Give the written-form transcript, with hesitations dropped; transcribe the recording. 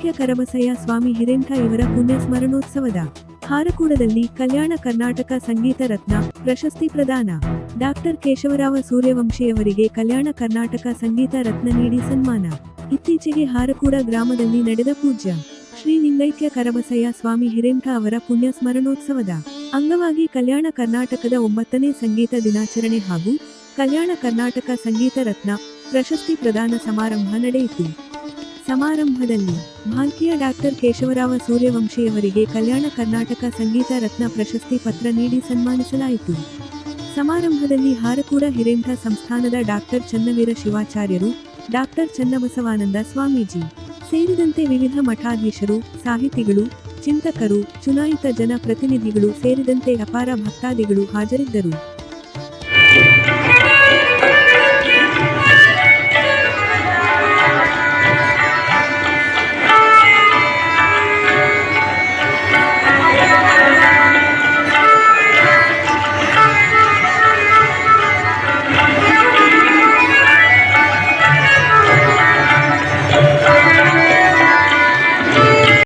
ಲಿಂಗೈಕ್ಯ ಕರಬಸಯ್ಯ ಸ್ವಾಮಿ ಹಿರೇಮಠ ಇವರ ಪುಣ್ಯ ಸ್ಮರಣೋತ್ಸವದ ಹಾರಕೂಡದಲ್ಲಿ ಕಲ್ಯಾಣ ಕರ್ನಾಟಕ ಸಂಗೀತ ರತ್ನ ಪ್ರಶಸ್ತಿ ಪ್ರದಾನ. ಡಾಕ್ಟರ್ ಕೇಶವರಾವ ಸೂರ್ಯವಂಶಿಯವರಿಗೆ ಕಲ್ಯಾಣ ಕರ್ನಾಟಕ ಸಂಗೀತ ರತ್ನ ನೀಡಿ ಸನ್ಮಾನ. ಇತ್ತೀಚೆಗೆ ಹಾರಕೂಡ ಗ್ರಾಮದಲ್ಲಿ ನಡೆದ ಪೂಜ್ಯ ಶ್ರೀ ಲಿಂಗೈಕ್ಯ ಕರಬಸಯ್ಯ ಸ್ವಾಮಿ ಹಿರೇಮಠ ಅವರ ಪುಣ್ಯ ಸ್ಮರಣೋತ್ಸವದ ಅಂಗವಾಗಿ ಕಲ್ಯಾಣ ಕರ್ನಾಟಕದ 9ನೇ ಸಂಗೀತ ದಿನಾಚರಣೆ ಹಾಗೂ ಕಲ್ಯಾಣ ಕರ್ನಾಟಕ ಸಂಗೀತ ರತ್ನ ಪ್ರಶಸ್ತಿ ಪ್ರದಾನ ಸಮಾರಂಭ ನಡೆಯಿತು. ಸಮಾರಂಭದಲ್ಲಿ ಭಾಲ್ಕಿಯ ಡಾಕ್ಟರ್ ಕೇಶವರಾವ ಸೂರ್ಯವಂಶಿಯವರಿಗೆ ಕಲ್ಯಾಣ ಕರ್ನಾಟಕ ಸಂಗೀತ ರತ್ನ ಪ್ರಶಸ್ತಿ ಪತ್ರ ನೀಡಿ ಸನ್ಮಾನಿಸಲಾಯಿತು. ಸಮಾರಂಭದಲ್ಲಿ ಹಾರಕೂಡ ಹಿರೇಮಠ ಸಂಸ್ಥಾನದ ಡಾಕ್ಟರ್ ಚನ್ನವೀರ ಶಿವಾಚಾರ್ಯರು, ಡಾಕ್ಟರ್ ಚನ್ನಬಸವಾನಂದ ಸ್ವಾಮೀಜಿ ಸೇರಿದಂತೆ ವಿವಿಧ ಮಠಾಧೀಶರು, ಸಾಹಿತಿಗಳು, ಚಿಂತಕರು, ಚುನಾಯಿತ ಜನ ಪ್ರತಿನಿಧಿಗಳು ಸೇರಿದಂತೆ ಅಪಾರ ಭಕ್ತಾದಿಗಳು ಹಾಜರಿದ್ದರು.